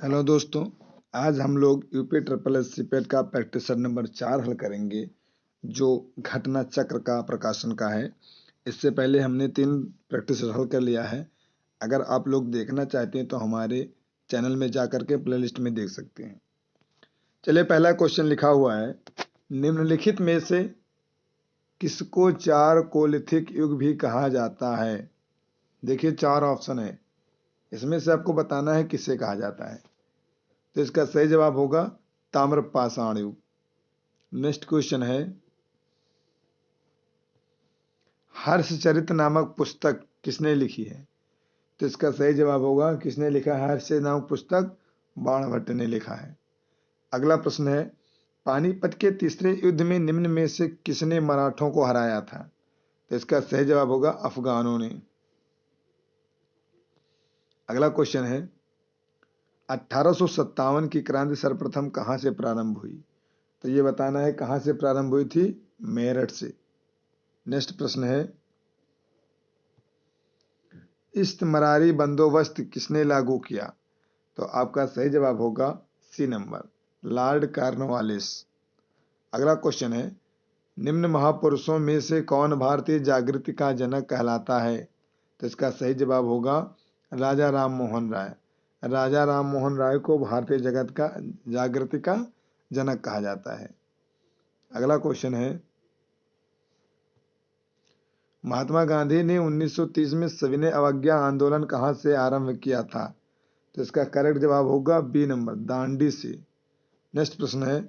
Hello दोस्तों, आज हम लोग यूपी ट्रिपल एस पेट का प्रैक्टिस सेट नंबर 4 हल करेंगे, जो घटना चक्र का प्रकाशन का है। इससे पहले हमने 3 प्रैक्टिस हल कर लिया है। अगर आप लोग देखना चाहते हैं तो हमारे चैनल में जा कर के प्लेलिस्ट में देख सकते हैं। चलिए, पहला क्वेश्चन लिखा हुआ है, निम्नलिखित में से किसको चारकोलिथिक युग भी कहा जाता है। देखिए, 4 ऑप्शन है, इसमें से आपको बताना है किसे कहा जाता है। तो इसका सही जवाब होगा ताम्र पाषाण युग। नेक्स्ट क्वेश्चन है, हर्षचरित नामक पुस्तक किसने लिखी है। तो इसका सही जवाब होगा, किसने लिखा है हर्षचरित नामक पुस्तक, बाणभट्ट ने लिखा है। अगला प्रश्न है, पानीपत के तीसरे युद्ध में निम्न में से किसने मराठों को हराया था। तो इसका सही जवाब होगा अफगानों ने। अगला क्वेश्चन है, 1857 की क्रांति सर्वप्रथम कहां से प्रारंभ हुई। तो ये बताना है कहां से प्रारंभ हुई थी, मेरठ से। नेक्स्ट प्रश्न है, इस्तेमरारी बंदोबस्त किसने लागू किया। तो आपका सही जवाब होगा सी नंबर, लॉर्ड कॉर्नवालिस। अगला क्वेश्चन है, निम्न महापुरुषों में से कौन भारतीय जागृति का जनक कहलाता है। तो इसका सही जवाब होगा राजा राम मोहन राय। राजा राम मोहन राय को भारतीय जगत का जागृति का जनक कहा जाता है। अगला क्वेश्चन है, महात्मा गांधी ने 1930 में सविनय अवज्ञा आंदोलन कहां से आरंभ किया था। तो इसका करेक्ट जवाब होगा बी नंबर, दांडी से। नेक्स्ट प्रश्न है,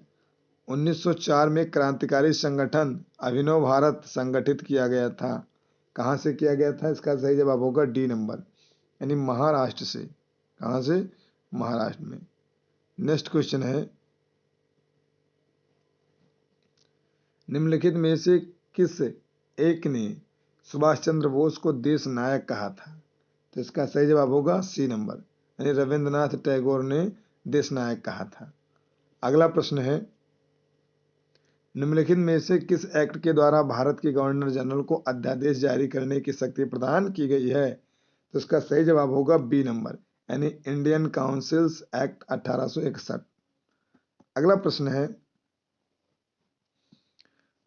1904 में क्रांतिकारी संगठन अभिनव भारत संगठित किया गया था, कहां से किया गया था। इसका सही जवाब होगा डी नंबर, यानी महाराष्ट्र से। कहां से, महाराष्ट्र में। नेक्स्ट क्वेश्चन है, निम्नलिखित में से किस एक ने सुभाष चंद्र बोस को देश नायक कहा था। तो इसका सही जवाब होगा सी नंबर, यानी रविंद्रनाथ टैगोर ने देश नायक कहा था। अगला प्रश्न है, निम्नलिखित में से किस एक्ट के द्वारा भारत के गवर्नर जनरल को अध्यादेश जारी करने की शक्ति प्रदान की गई है। तो इसका सही जवाब होगा बी नंबर, यानी इंडियन काउंसिल्स एक्ट 1861। अगला प्रश्न है,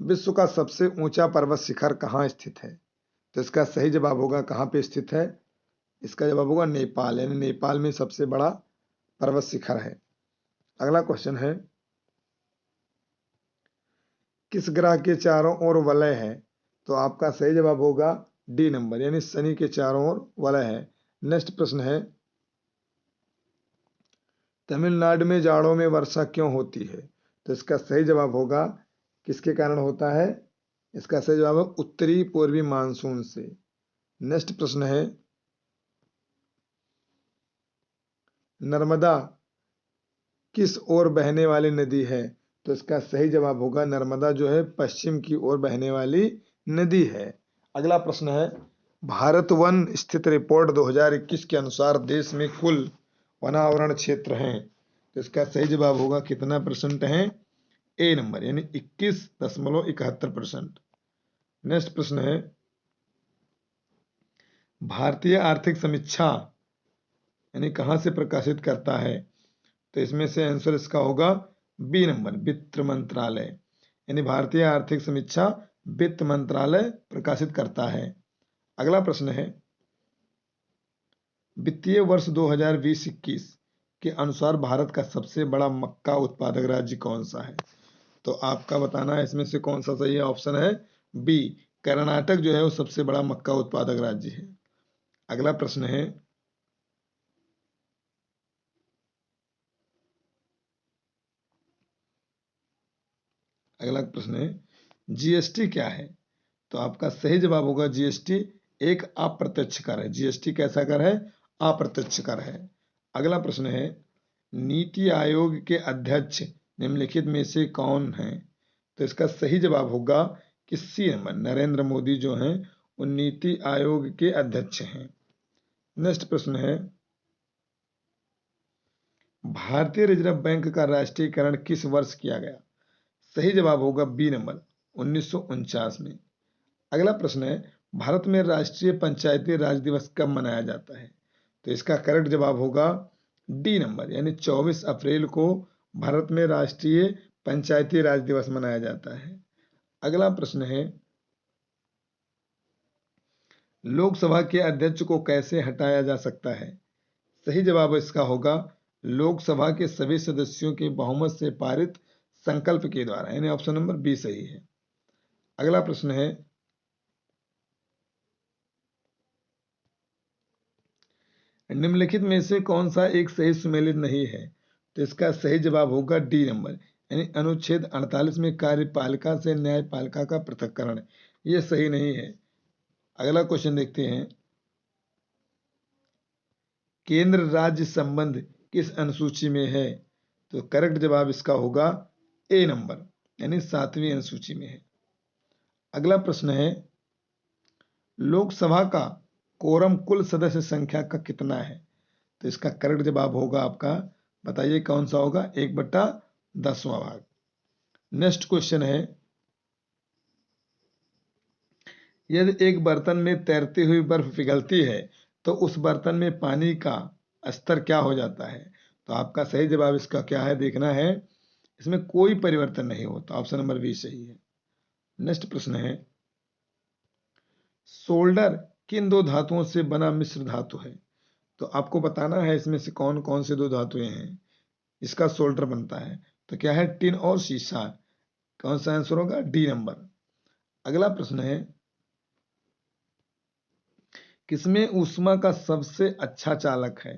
विश्व का सबसे ऊंचा पर्वत शिखर कहाँ स्थित है। तो इसका सही जवाब होगा कहाँ पे स्थित है। इसका जवाब होगा नेपाल, यानी नेपाल में सबसे बड़ा पर्वत शिखर है। अगला क्वेश्चन है, किस ग्रह के चारों ओर वलय है। तो आपका सही जवाब होगा डी नंबर, यानी शनि के चारों ओर वलय है। नेक्स्ट प्रश्न है, तमिलनाडु में जाड़ों में वर्षा क्यों होती है। तो इसका सही जवाब होगा, किसके कारण होता है। इसका सही जवाब है उत्तरी पूर्वी मानसून से। नेक्स्ट प्रश्न है, नर्मदा किस ओर बहने वाली नदी है। तो इसका सही जवाब होगा, नर्मदा जो है पश्चिम की ओर बहने वाली नदी है। अगला प्रश्न है, भारत वन स्थित रिपोर्ट 2021 के अनुसार देश में कुल वनावरण क्षेत्र हैं। तो इसका सही जवाब होगा कितना परसेंट है, ए नंबर, यानी 21.71%। नेक्स्ट प्रश्न है, भारतीय आर्थिक समीक्षा यानी कहां से प्रकाशित करता है। तो इसमें से आंसर इसका होगा बी नंबर, वित्त मंत्रालय, यानी भारतीय आर्थिक समीक्षा वित्त मंत्रालय प्रकाशित करता है। अगला प्रश्न है, वित्तीय वर्ष 2020-21 के अनुसार भारत का सबसे बड़ा मक्का उत्पादक राज्य कौन सा है। तो आपका बताना है इसमें से कौन सा सही है। ऑप्शन है बी, कर्नाटक जो है वो सबसे बड़ा मक्का उत्पादक राज्य है। अगला प्रश्न है, जीएसटी क्या है। तो आपका सही जवाब होगा जीएसटी एक अप्रत्यक्ष कर है। जीएसटी कैसा कर है, अप्रत्यक्ष कर है। अगला प्रश्न है, नीति आयोग के अध्यक्ष निम्नलिखित में से कौन है। तो इसका सही जवाब होगा कि सी नंबर, नरेंद्र मोदी जो हैं वो नीति आयोग के अध्यक्ष हैं। नेक्स्ट प्रश्न है, भारतीय रिजर्व बैंक का राष्ट्रीयकरण किस वर्ष किया गया। सही जवाब होगा बी नंबर, 1949 में। अगला प्रश्न है, भारत में राष्ट्रीय पंचायती राज दिवस कब मनाया जाता है। तो इसका करेक्ट जवाब होगा डी नंबर, यानी 24 अप्रैल को भारत में राष्ट्रीय पंचायती राज दिवस मनाया जाता है। अगला प्रश्न है, लोकसभा के अध्यक्ष को कैसे हटाया जा सकता है? सही जवाब इसका होगा लोकसभा के सभी सदस्यों के बहुमत से पारित संकल्प के द्वारा, यानी ऑप्शन नंबर बी सही है। अगला प्रश्न है, निम्नलिखित में से कौन सा एक सही सुमेलित नहीं है? तो इसका सही जवाब होगा डी नंबर, यानी अनुच्छेद 48 में कार्यपालिका से न्यायपालिका का पृथक्करण, यह सही नहीं है। अगला क्वेश्चन देखते हैं, केंद्र राज्य संबंध किस अनुसूची में है? तो करेक्ट जवाब इसका होगा ए नंबर, यानी 7वीं अनुसूची में है। अगला प्रश्न है, लोकसभा का कोरम कुल सदस्य संख्या का कितना है? तो इसका करेक्ट जवाब होगा आपका, बताइए कौन सा होगा, 1/10वां भाग। नेक्स्ट क्वेश्चन है, यदि एक बर्तन में तैरती हुई बर्फ पिघलती है तो उस बर्तन में पानी का स्तर क्या हो जाता है? तो आपका सही जवाब इसका क्या है देखना है, इसमें कोई परिवर्तन नहीं होता, ऑप्शन नंबर बी सही है। नेक्स्ट प्रश्न है, सोल्डर किन दो धातुओं से बना मिश्र धातु है? तो आपको बताना है इसमें से कौन कौन से दो धातुएं हैं इसका सोल्डर बनता है। तो क्या है, टिन और शीशा। कौन सा आंसर होगा, डी नंबर। अगला प्रश्न है, किसमें ऊष्मा का सबसे अच्छा चालक है?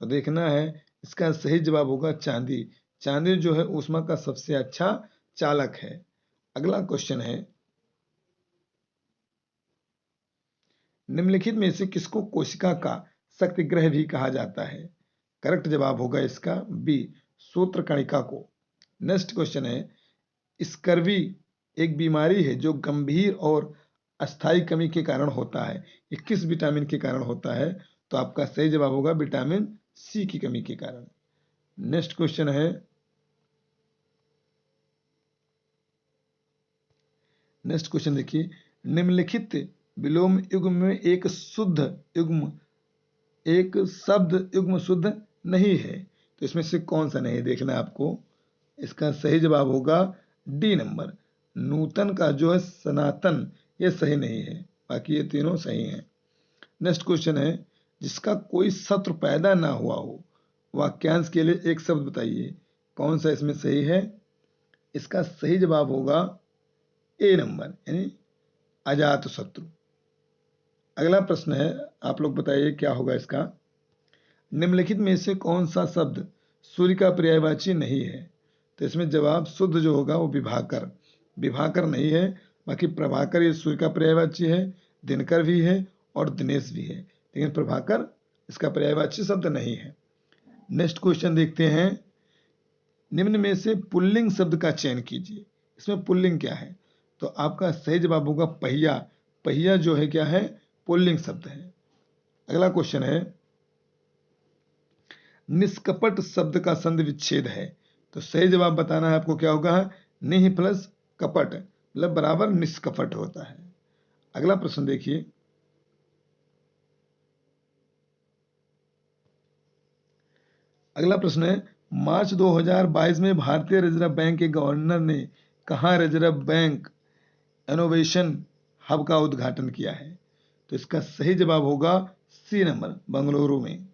तो देखना है, इसका सही जवाब होगा चांदी। चांदी जो है ऊष्मा का सबसे अच्छा चालक है। अगला क्वेश्चन है, निम्नलिखित में से किसको कोशिका का शक्तिग्रह भी कहा जाता है? करेक्ट जवाब होगा इसका बी, सूत्रकणिका को। नेक्स्ट क्वेश्चन है, स्कर्वी एक बीमारी है जो गंभीर और अस्थायी कमी के कारण होता है, ये किस विटामिन के कारण होता है? तो आपका सही जवाब होगा विटामिन सी की कमी के कारण। नेक्स्ट क्वेश्चन है, नेक्स्ट क्वेश्चन देखिए, निम्नलिखित विलोम युग्म में एक शब्द युग्म शुद्ध नहीं है, तो इसमें से कौन सा नहीं देखना है आपको। इसका सही जवाब होगा डी नंबर, नूतन का जो है सनातन, ये सही नहीं है, बाकी ये तीनों सही हैं। नेक्स्ट क्वेश्चन है, जिसका कोई शत्रु पैदा ना हुआ हो, वाक्यांश के लिए एक शब्द बताइए, कौन सा इसमें सही है? इसका सही जवाब होगा ए नंबर, यानी अजात शत्रु। अगला प्रश्न है, आप लोग बताइए क्या होगा इसका। निम्नलिखित में से कौन सा शब्द सूर्य का पर्यायवाची नहीं है? तो इसमें जवाब शुद्ध जो होगा वो विभाकर, विभाकर नहीं है, बाकी प्रभाकर ये सूर्य का पर्यायवाची है, दिनकर भी है और दिनेश भी है, लेकिन प्रभाकर इसका पर्यायवाची शब्द नहीं है। नेक्स्ट क्वेश्चन देखते हैं, निम्न में से पुल्लिंग शब्द का चयन कीजिए, इसमें पुल्लिंग क्या है? तो आपका सही जवाब होगा पहिया। पहिया जो है क्या है, पुल्लिंग शब्द है। अगला क्वेश्चन है, निष्कपट शब्द का संधि विच्छेद है, तो सही जवाब बताना है आपको, क्या होगा, निह प्लस कपट मतलब बराबर निष्कपट होता है। अगला प्रश्न देखिए, अगला प्रश्न है, मार्च 2022 में भारतीय रिजर्व बैंक के गवर्नर ने कहां रिजर्व बैंक इनोवेशन हब का उद्घाटन किया है? तो इसका सही जवाब होगा सी नंबर, बंगलुरु में।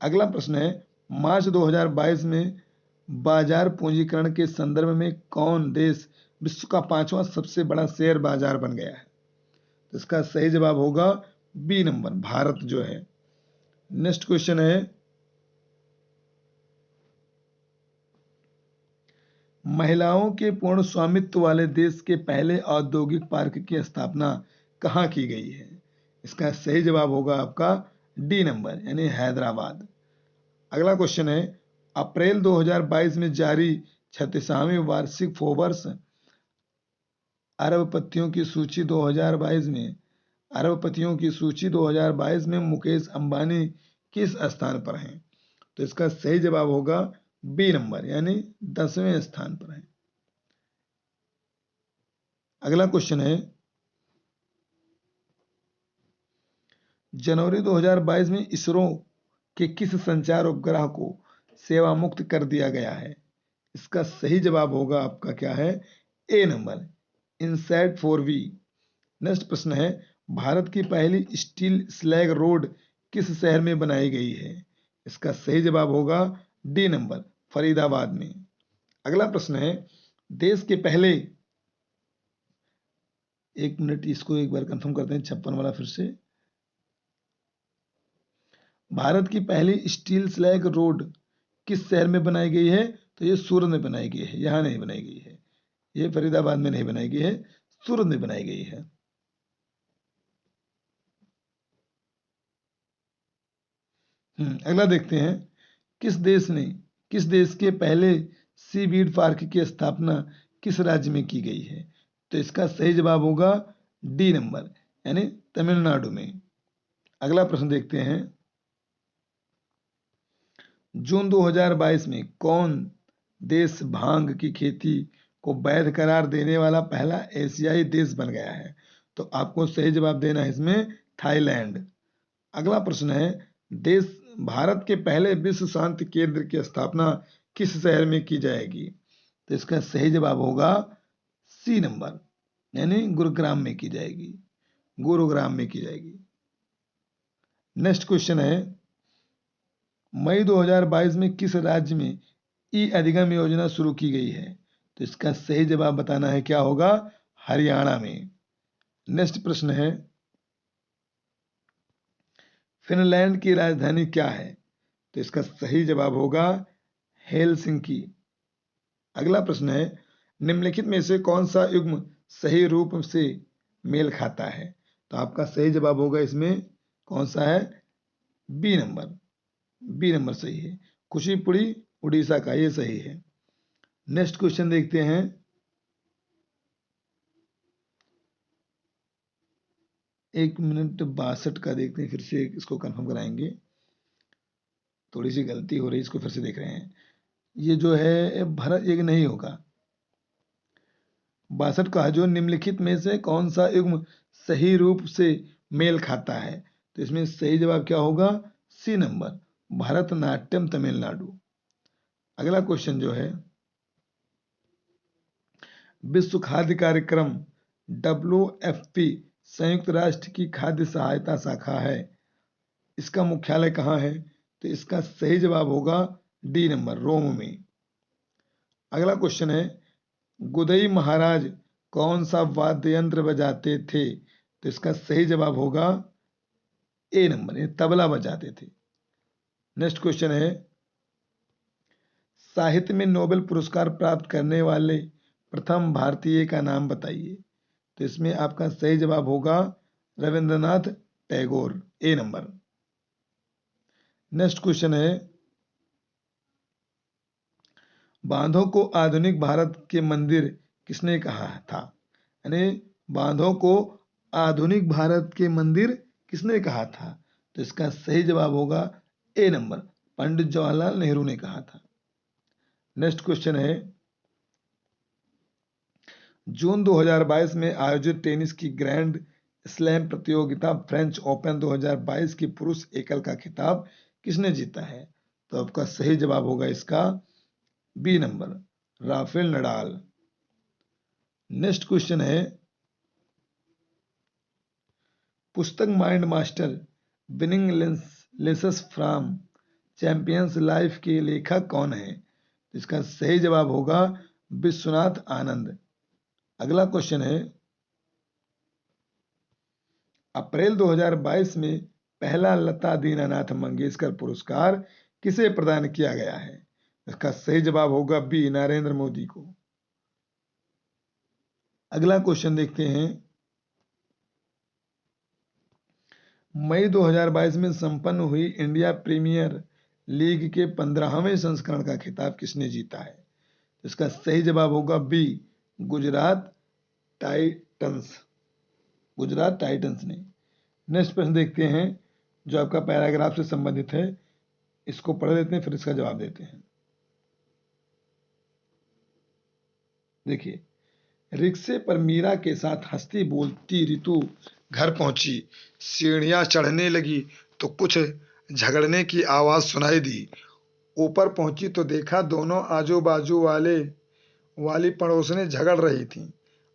अगला प्रश्न है, मार्च 2022 में बाजार पूंजीकरण के संदर्भ में कौन देश विश्व का 5वां सबसे बड़ा शेयर बाजार बन गया है? तो इसका सही जवाब होगा बी नंबर, भारत जो है। नेक्स्ट क्वेश्चन है, महिलाओं के पूर्ण स्वामित्व वाले देश के पहले औद्योगिक पार्क की स्थापना कहाँ की गई है? इसका सही जवाब होगा आपका डी नंबर, यानी हैदराबाद। अगला क्वेश्चन है, अप्रैल 2022 में जारी 36वीं वार्षिक फोर्ब्स अरबपतियों की सूची 2022 में अरबपतियों की सूची 2022 में मुकेश अंबानी किस स्थान पर हैं? तो इसका सही जवाब होगा बी नंबर, यानी 10वें स्थान पर है। अगला क्वेश्चन है, जनवरी 2022 में इसरो कि किस संचार उपग्रह को सेवा मुक्त कर दिया गया है? इसका सही जवाब होगा आपका क्या है? ए नंबर, इनसैट 4V। नेक्स्ट प्रश्न है, भारत की पहली स्टील स्लैग रोड किस शहर में बनाई गई है? इसका सही जवाब होगा डी नंबर, फरीदाबाद में। अगला प्रश्न है, देश के पहले, एक मिनट इसको एक बार कंफर्म करते हैं 56 वाला फिर से। भारत की पहली स्टील स्लैग रोड किस शहर में बनाई गई है? तो ये सूरत में बनाई गई है, यहां नहीं बनाई गई है, ये फरीदाबाद में नहीं बनाई गई है, सूरत में बनाई गई है। अगला देखते हैं, किस देश के पहले सी बीड पार्क की स्थापना किस राज्य में की गई है? तो इसका सही जवाब होगा डी नंबर, यानी तमिलनाडु में। अगला प्रश्न देखते हैं, जून 2022 में कौन देश भांग की खेती को वैध करार देने वाला पहला एशियाई देश बन गया है? तो आपको सही जवाब देना है इसमें थाईलैंड। अगला प्रश्न है, देश भारत के पहले विश्व शांति केंद्र की स्थापना किस शहर में की जाएगी? तो इसका सही जवाब होगा सी नंबर, यानी गुरुग्राम में की जाएगी, गुरुग्राम में की जाएगी। नेक्स्ट क्वेश्चन है, मई 2022 में किस राज्य में ई अधिगम योजना शुरू की गई है? तो इसका सही जवाब बताना है, क्या होगा? हरियाणा में। नेक्स्ट प्रश्न है, फिनलैंड की राजधानी क्या है? तो इसका सही जवाब होगा हेलसिंकी। अगला प्रश्न है, निम्नलिखित में से कौन सा युग्म सही रूप से मेल खाता है? तो आपका सही जवाब होगा इसमें कौन सा है? बी नंबर, बी नंबर सही है, कुचिपुड़ी उड़ीसा का, ये सही है। नेक्स्ट क्वेश्चन देखते हैं, एक मिनट 62 का देखते हैं, फिर से इसको कंफर्म कराएंगे, थोड़ी सी गलती हो रही है, इसको फिर से देख रहे हैं। ये जो है भारत एक नहीं होगा, 62 का, जो निम्नलिखित में से कौन सा युग्म सही रूप से मेल खाता है? तो इसमें सही जवाब क्या होगा? C number, Bharatanatyam Tamil Nadu. अगला क्वेश्चन जो है, विश्व खाद्य कार्यक्रम WFP संयुक्त राष्ट्र की खाद्य सहायता शाखा है, इसका मुख्यालय कहाँ है? तो इसका सही जवाब होगा डी नंबर, रोम में। अगला क्वेश्चन है, गुदई महाराज कौन सा वाद्य यंत्र बजाते थे? तो इसका सही जवाब होगा ए नंबर, ये तबला बजाते थे। नेक्स्ट क्वेश्चन है, साहित्य में नोबेल पुरस्कार प्राप्त करने वाले प्रथम भारतीय का नाम बताइए। तो इसमें आपका सही जवाब होगा रविंद्रनाथ टैगोर, ए नंबर। नेक्स्ट क्वेश्चन है, बांधों को आधुनिक भारत के मंदिर किसने कहा था? यानी बांधों को आधुनिक भारत के मंदिर किसने कहा था? तो इसका सही जवाब होगा ए नंबर, पंडित जवाहरलाल नेहरू ने कहा था। नेक्स्ट क्वेश्चन है, जून 2022 में आयोजित टेनिस की ग्रैंड स्लैम प्रतियोगिता फ्रेंच ओपन 2022 की पुरुष एकल का खिताब किसने जीता है? तो आपका सही जवाब होगा इसका B number, Rafael Nadal. Next question है, पुस्तक mind master winning lessons from champions life के लेखक कौन है? इसका सही जवाब होगा विश्वनाथ आनंद। अगला क्वेश्चन है, अप्रैल 2022 में पहला लता दीनानाथ मंगेशकर पुरस्कार किसे प्रदान किया गया है? इसका सही जवाब होगा बी, नरेंद्र मोदी को। अगला क्वेश्चन देखते हैं, मई 2022 में संपन्न हुई इंडिया प्रीमियर लीग के 15वें संस्करण का खिताब किसने जीता है? इसका सही जवाब होगा B, Gujarat Titans, Gujarat Titans ने। नेक्स्ट प्रश्न देखते हैं, जो आपका पैराग्राफ से संबंधित है, इसको पढ़ लेते हैं, फिर इसका जवाब देते हैं। देखिए, रिक्शे पर मीरा के साथ हंसती बोलती रितु घर पहुंची, सीढ़ियां चढ़ने लगी तो कुछ झगड़ने की आवाज सुनाई दी। ऊपर पहुंची तो देखा दोनों आजू बाजू वाली पड़ोसनें झगड़ रही थीं।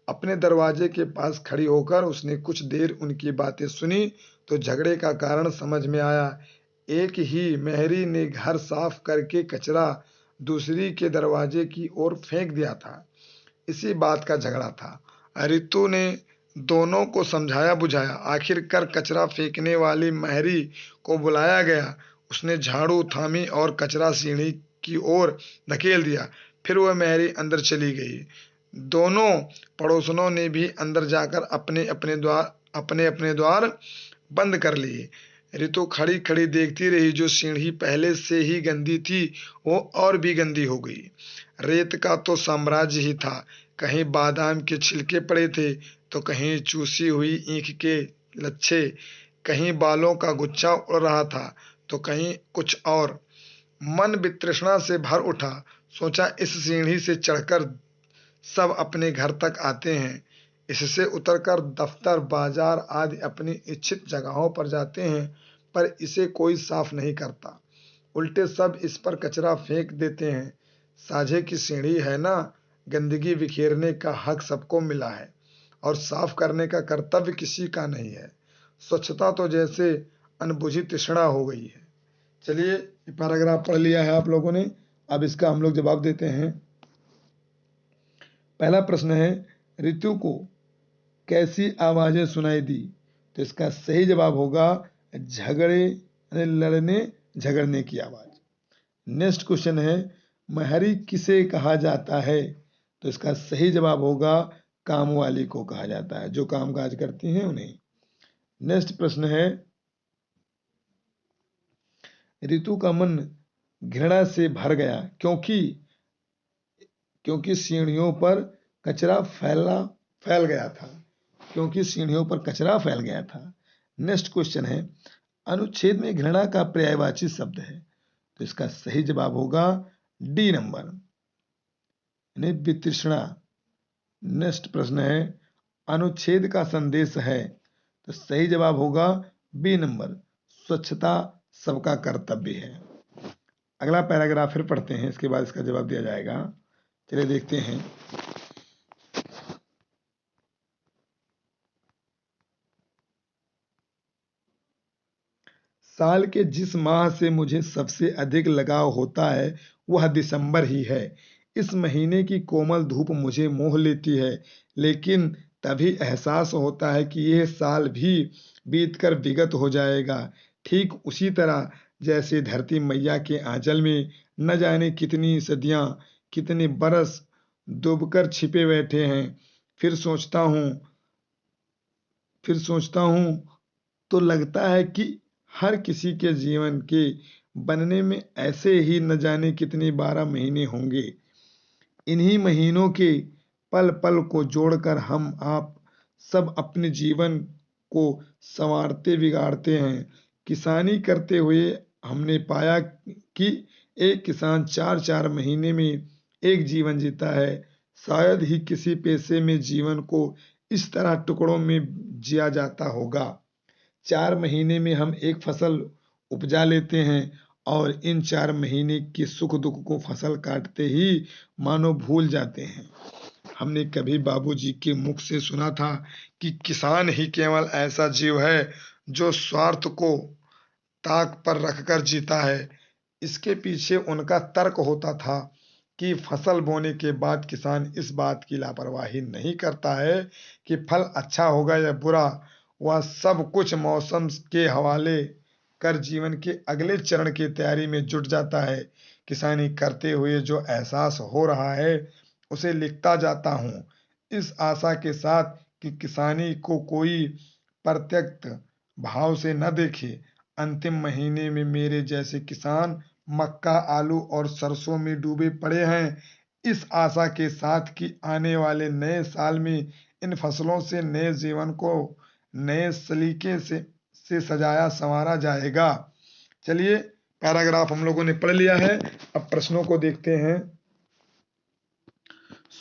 अपने दरवाजे के पास खड़ी होकर उसने कुछ देर उनकी बातें सुनी तो झगड़े का कारण समझ में आया। एक ही मेहरी ने घर साफ करके कचरा दूसरी के दरवाजे की ओर फेंक दिया था। इसी बात का झगड़ा था। रितु ने दोनों को समझाया बुझाया। आखिरकार कचरा फेंकने वाली मेहरी को बुलाया गया। उसने झाड़ू थामी और कचरा सीढ़ी की ओर धकेल दिया। फिर वह मेहरी अंदर चली गई। दोनों पड़ोसनों ने भी अंदर जाकर अपने अपने द्वार बंद कर लिए। रितु खड़ी खड़ी देखती रही। जो सीढ़ी पहले से ही गंदी थी वो और भी गंदी हो गई। रेत का तो साम्राज्य ही था। कहीं बादाम के छिलके पड़े थे तो कहीं चूसी हुई ईंख के लच्छे, कहीं बालों का गुच्छा उड़ रहा था तो कहीं कुछ और। मन वितृष्णा से भर उठा। सोचा इस सीढ़ी से चढ़कर सब अपने घर तक आते हैं, इससे उतरकर दफ्तर बाजार आदि अपनी इच्छित जगहों पर जाते हैं, पर इसे कोई साफ नहीं करता। उल्टे सब इस पर कचरा फेंक देते हैं। साझे की सीढ़ी है ना, गंदगी बिखेरने का हक सबको मिला है और साफ करने का कर्तव्य किसी का नहीं है। स्वच्छता तो जैसे अनबुझी तृष्णा हो गई है। चलिए, ये पैराग्राफ पढ़ लिया है आप लोगों ने। अब इसका हम लोग जवाब देते हैं। पहला प्रश्न है, ऋतु को कैसी आवाजें सुनाई दी? तो इसका सही जवाब होगा लड़ने झगड़ने की आवाज। नेक्स्ट क्वेश्चन है, महरी किसे कहा जाता है? तो इसका सही जवाब होगा कामवाली को कहा जाता है, जो काम काज करती हैं उन्हें। नेक्स्ट प्रश्न है, ऋतु का मन घृणा से भर गया क्योंकि सीढ़ियों पर कचरा फैल गया था। क्योंकि सीढ़ियों पर कचरा फैल गया था। नेक्स्ट क्वेश्चन है, अनुच्छेद में घृणा का पर्यायवाची शब्द है। तो इसका सही जवाब होगा डी नंबर, यानी वितृष्णा। नेक्स्ट प्रश्न है, अनुच्छेद का संदेश है। तो सही जवाब होगा बी नंबर, स्वच्छता सबका कर्तव्य है। अगला पैराग्राफ फिर पढ़ते हैं, इसके बाद इसका जवाब दिया जाएगा। चलिए देखते हैं। साल के जिस माह से मुझे सबसे अधिक लगाव होता है वह दिसंबर ही है। इस महीने की कोमल धूप मुझे मोह लेती है, लेकिन तभी एहसास होता है कि यह साल भी बीतकर विगत हो जाएगा। ठीक उसी तरह जैसे धरती मैया के आंचल में न जाने कितनी सदियां, कितने बरस डूबकर छिपे बैठे हैं। फिर सोचता हूँ तो लगता है कि हर किसी के जीवन के बनने में ऐसे ही न जाने कितने 12 महीने होंगे। इन्हीं महीनों के पल पल को जोड़कर हम आप सब अपने जीवन को संवारते बिगाड़ते हैं। किसानी करते हुए हमने पाया कि एक किसान 4-4 महीने में एक जीवन जीता है। शायद ही किसी पेशे में जीवन को इस तरह टुकड़ों में जिया जाता होगा। 4 महीने में हम एक फसल उपजा लेते हैं और इन 4 महीने के सुख दुख को फसल काटते ही मानो भूल जाते हैं। हमने कभी बाबूजी के मुख से सुना था कि किसान ही केवल ऐसा जीव है जो स्वार्थ को ताक पर रखकर जीता है। इसके पीछे उनका तर्क होता था कि फसल बोने के बाद किसान इस बात की लापरवाही नहीं करता है कि फल अच्छा होगा या बुरा। वह सब कुछ मौसम के हवाले कर जीवन के अगले चरण की तैयारी में जुट जाता है। किसानी करते हुए जो एहसास हो रहा है उसे लिखता जाता हूँ, इस आशा के साथ कि किसानी को कोई प्रत्यक्ष भाव से न देखे। अंतिम महीने में मेरे जैसे किसान मक्का, आलू और सरसों में डूबे पड़े हैं, इस आशा के साथ कि आने वाले नए साल में इन फसलों से नए जीवन को नए सलीके से सजाया संवारा जाएगा। चलिए, पैराग्राफ हम लोगों ने पढ़ लिया है। अब प्रश्नों को देखते हैं।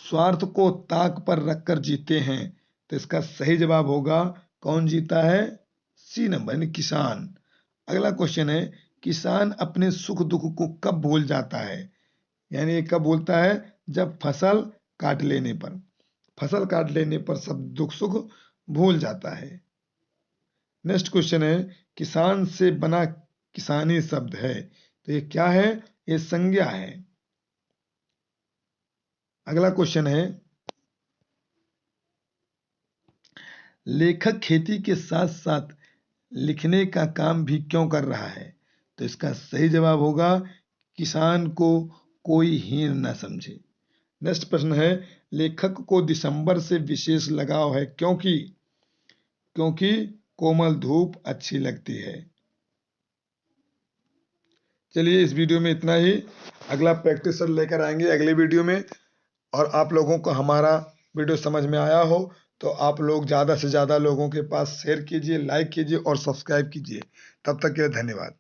स्वार्थ को ताक पर रखकर जीते हैं। तो इसका सही जवाब होगा कौन जीता है? सी नंबर, यानी किसान। अगला क्वेश्चन है, किसान अपने सुख दुख को कब भूल जाता है? यानी ये कब बोलता है? जब फसल काट लेने पर। फसल काट लेने पर सब दुख सुख भूल जाता है। नेक्स्ट क्वेश्चन है, किसान से बना किसानी शब्द है, तो ये क्या है? ये संज्ञा है। अगला क्वेश्चन है, लेखक खेती के साथ साथ लिखने का काम भी क्यों कर रहा है? तो इसका सही जवाब होगा, किसान को कोई हीन न समझे। नेक्स्ट प्रश्न है, लेखक को दिसंबर से विशेष लगाव है, क्योंकि कोमल धूप अच्छी लगती है। चलिए इस वीडियो में इतना ही। अगला प्रैक्टिस सेट लेकर आएंगे अगले वीडियो में। और आप लोगों को हमारा वीडियो समझ में आया हो तो आप लोग ज़्यादा से ज़्यादा लोगों के पास शेयर कीजिए, लाइक कीजिए और सब्सक्राइब कीजिए। तब तक के लिए धन्यवाद।